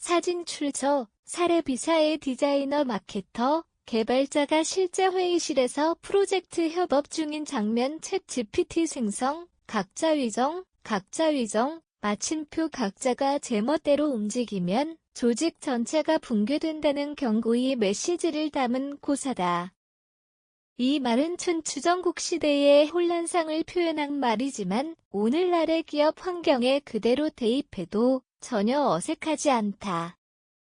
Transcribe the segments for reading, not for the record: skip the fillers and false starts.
사진 출처, 사례비사의 디자이너 마케터, 개발자가 실제 회의실에서 프로젝트 협업 중인 장면 챗 GPT 생성, 각자 위정, 마침표 각자가 제멋대로 움직이면 조직 전체가 붕괴된다는 경고의 메시지를 담은 고사다. 이 말은 춘추전국 시대의 혼란상을 표현한 말이지만 오늘날의 기업 환경에 그대로 대입해도 전혀 어색하지 않다.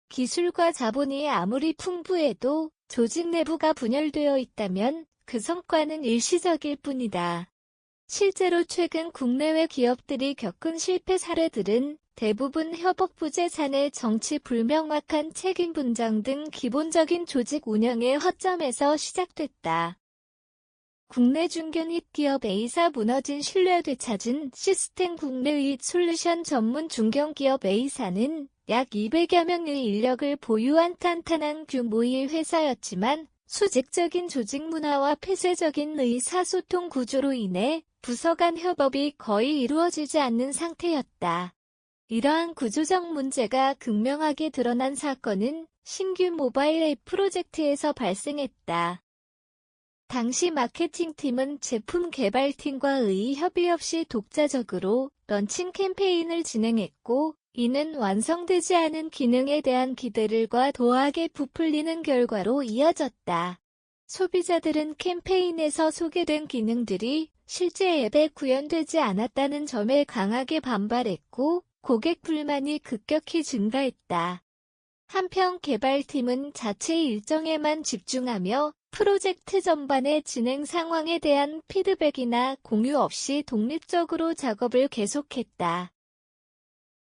기술과 자본이 아무리 풍부해도 조직 내부가 분열되어 있다면 그 성과는 일시적일 뿐이다. 실제로 최근 국내외 기업들이 겪은 실패 사례들은 대부분 협업 부재 사내 정치 불명확한 책임 분장 등 기본적인 조직 운영의 허점에서 시작됐다. 국내 중견입 기업 A사 무너진 신뢰 되찾은 시스템 국내의 솔루션 전문 중견기업 A사는 약 200여 명의 인력을 보유한 탄탄한 규모의 회사였지만 수직적인 조직 문화와 폐쇄적인 의사소통 구조로 인해 부서 간 협업이 거의 이루어지지 않는 상태였다. 이러한 구조적 문제가 극명하게 드러난 사건은 신규 모바일 앱 프로젝트에서 발생했다. 당시 마케팅팀은 제품 개발팀과의 협의 없이 독자적으로 런칭 캠페인을 진행했고, 이는 완성되지 않은 기능에 대한 기대들과 도하게 부풀리는 결과로 이어졌다. 소비자들은 캠페인에서 소개된 기능들이 실제 앱에 구현되지 않았다는 점에 강하게 반발했고, 고객 불만이 급격히 증가했다. 한편 개발팀은 자체 일정에만 집중하며 프로젝트 전반의 진행 상황에 대한 피드백이나 공유 없이 독립적으로 작업을 계속했다.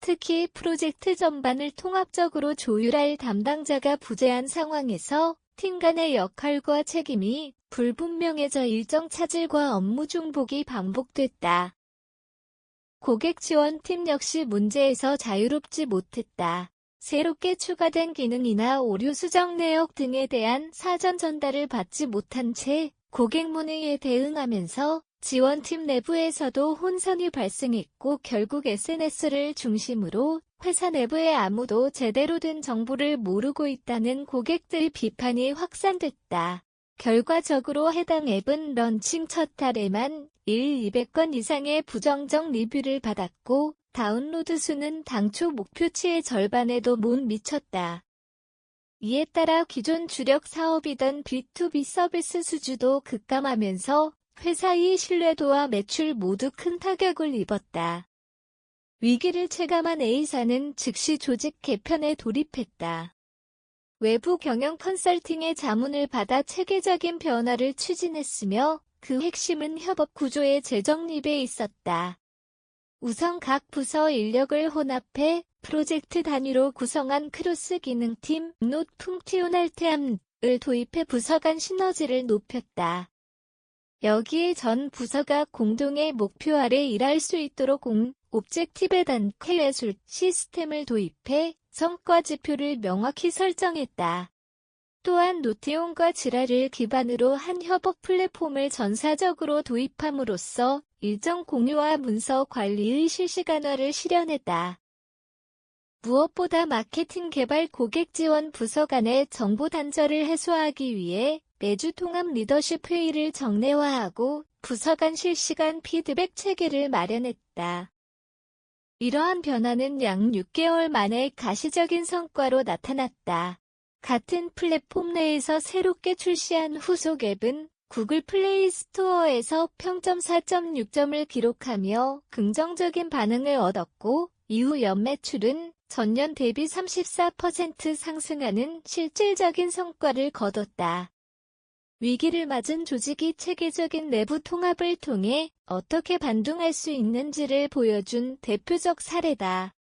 특히 프로젝트 전반을 통합적으로 조율할 담당자가 부재한 상황에서 팀 간의 역할과 책임이 불분명해져 일정 차질과 업무 중복이 반복됐다. 고객 지원팀 역시 문제에서 자유롭지 못했다. 새롭게 추가된 기능이나 오류 수정 내역 등에 대한 사전 전달을 받지 못한 채 고객 문의에 대응하면서 지원팀 내부에서도 혼선이 발생했고 결국 SNS를 중심으로 회사 내부에 아무도 제대로 된 정보를 모르고 있다는 고객들의 비판이 확산됐다. 결과적으로 해당 앱은 런칭 첫 달에만 200건 이상의 부정적 리뷰를 받았고 다운로드 수는 당초 목표치의 절반에도 못 미쳤다. 이에 따라 기존 주력 사업이던 B2B 서비스 수주도 급감하면서 회사의 신뢰도와 매출 모두 큰 타격을 입었다. 위기를 체감한 A사는 즉시 조직 개편에 돌입했다. 외부 경영 컨설팅의 자문을 받아 체계적인 변화를 추진했으며 그 핵심은 협업 구조의 재정립에 있었다. 우선 각 부서 인력을 혼합해 프로젝트 단위로 구성한 크로스 기능팀 노트 funktional팀을 도입해 부서 간 시너지를 높였다. 여기에 전 부서가 공동의 목표 아래 일할 수 있도록 옵젝티브 단계 예술 시스템을 도입해 성과 지표를 명확히 설정했다. 또한 노트용과 지라를 기반으로 한 협업 플랫폼을 전사적으로 도입함으로써 일정 공유와 문서 관리의 실시간화를 실현했다. 무엇보다 마케팅 개발 고객 지원 부서 간의 정보 단절을 해소하기 위해 매주 통합 리더십 회의를 정례화하고 부서 간 실시간 피드백 체계를 마련했다. 이러한 변화는 약 6개월 만에 가시적인 성과로 나타났다. 같은 플랫폼 내에서 새롭게 출시한 후속 앱은 구글 플레이 스토어에서 평점 4.6점을 기록하며 긍정적인 반응을 얻었고 이후 연매출은 전년 대비 34% 상승하는 실질적인 성과를 거뒀다. 위기를 맞은 조직이 체계적인 내부 통합을 통해 어떻게 반등할 수 있는지를 보여준 대표적 사례다.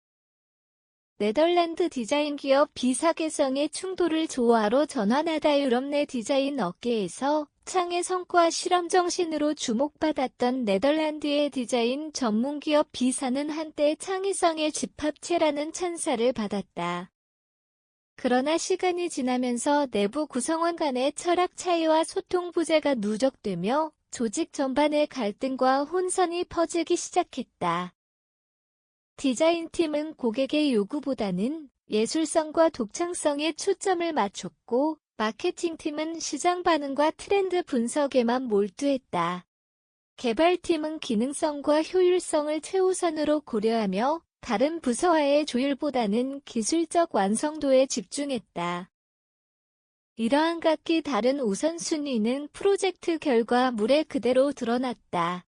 네덜란드 디자인 기업 B사 개성의 충돌을 조화로 전환하다 유럽 내 디자인 업계에서 창의 성과 실험 정신으로 주목받았던 네덜란드의 디자인 전문 기업 B사는 한때 창의성의 집합체라는 찬사를 받았다. 그러나 시간이 지나면서 내부 구성원 간의 철학 차이와 소통 부재가 누적되며 조직 전반의 갈등과 혼선이 퍼지기 시작했다. 디자인팀은 고객의 요구보다는 예술성과 독창성에 초점을 맞췄고 마케팅팀은 시장 반응과 트렌드 분석에만 몰두했다. 개발팀은 기능성과 효율성을 최우선으로 고려하며 다른 부서와의 조율보다는 기술적 완성도에 집중했다. 이러한 각기 다른 우선순위는 프로젝트 결과물에 그대로 드러났다.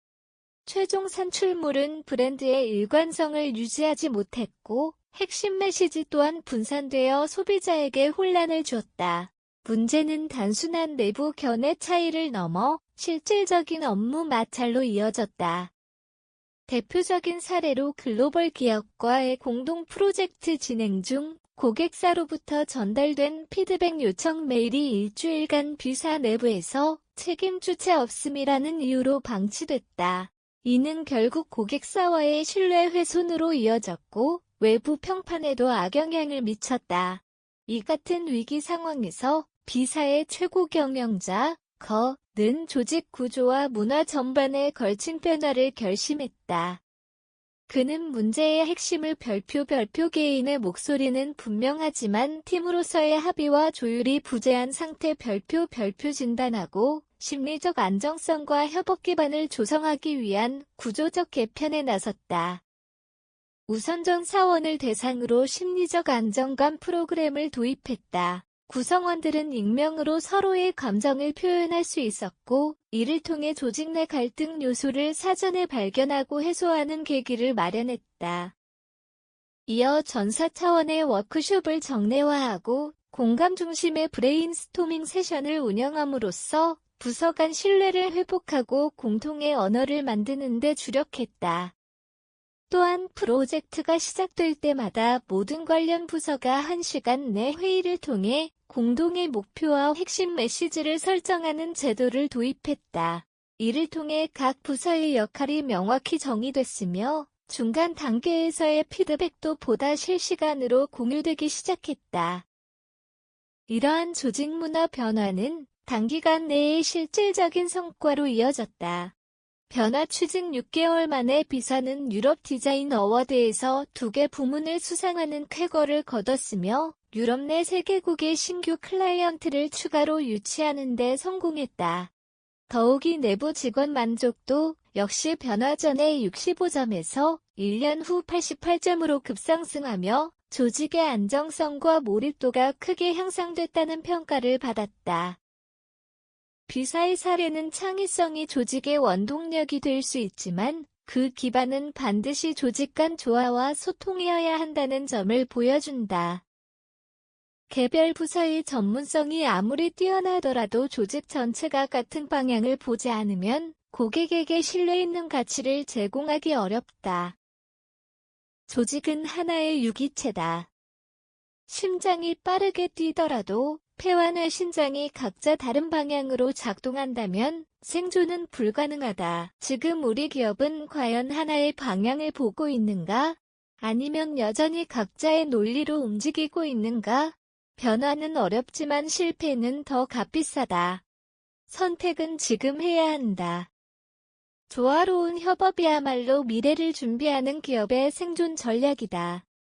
최종 산출물은 브랜드의 일관성을 유지하지 못했고 핵심 메시지 또한 분산되어 소비자에게 혼란을 주었다. 문제는 단순한 내부 견해 차이를 넘어 실질적인 업무 마찰로 이어졌다. 대표적인 사례로 글로벌 기업과의 공동 프로젝트 진행 중 고객사로부터 전달된 피드백 요청 메일이 일주일간 B사 내부에서 책임 주체 없음이라는 이유로 방치됐다. 이는 결국 고객사와의 신뢰 훼손으로 이어졌고 외부 평판에도 악영향을 미쳤다. 이 같은 위기 상황에서 B사의 최고 경영자 는 조직 구조와 문화 전반에 걸친 변화를 결심했다. 그는 문제의 핵심을 별표 개인의 목소리는 분명하지만 팀으로서의 합의와 조율이 부재한 상태 별표 진단하고 심리적 안정성과 협업 기반을 조성하기 위한 구조적 개편에 나섰다. 우선 전 사원을 대상으로 심리적 안정감 프로그램을 도입했다. 구성원들은 익명으로 서로의 감정을 표현할 수 있었고, 이를 통해 조직 내 갈등 요소를 사전에 발견하고 해소하는 계기를 마련했다. 이어 전사 차원의 워크숍을 정례화하고 공감 중심의 브레인스토밍 세션을 운영함으로써 부서 간 신뢰를 회복하고 공통의 언어를 만드는 데 주력했다. 또한 프로젝트가 시작될 때마다 모든 관련 부서가 1시간 내 회의를 통해 공동의 목표와 핵심 메시지를 설정하는 제도를 도입했다. 이를 통해 각 부서의 역할이 명확히 정의됐으며 중간 단계에서의 피드백도 보다 실시간으로 공유되기 시작했다. 이러한 조직 문화 변화는 단기간 내에 실질적인 성과로 이어졌다. 변화 추진 6개월 만에 B사는 유럽 디자인 어워드에서 2개 부문을 수상하는 쾌거를 거뒀으며 유럽 내 3개국의 신규 클라이언트를 추가로 유치하는 데 성공했다. 더욱이 내부 직원 만족도 역시 변화 전에 65점에서 1년 후 88점으로 급상승하며 조직의 안정성과 몰입도가 크게 향상됐다는 평가를 받았다. B사의 사례는 창의성이 조직의 원동력이 될 수 있지만 그 기반은 반드시 조직 간 조화와 소통이어야 한다는 점을 보여준다. 개별 부서의 전문성이 아무리 뛰어나더라도 조직 전체가 같은 방향을 보지 않으면 고객에게 신뢰 있는 가치를 제공하기 어렵다. 조직은 하나의 유기체다. 심장이 빠르게 뛰더라도 폐와 뇌 신장이 각자 다른 방향으로 작동한다면 생존은 불가능하다. 지금 우리 기업은 과연 하나의 방향을 보고 있는가? 아니면 여전히 각자의 논리로 움직이고 있는가? 변화는 어렵지만 실패는 더 값비싸다. 선택은 지금 해야 한다. 조화로운 협업이야말로 미래를 준비하는 기업의 생존 전략이다.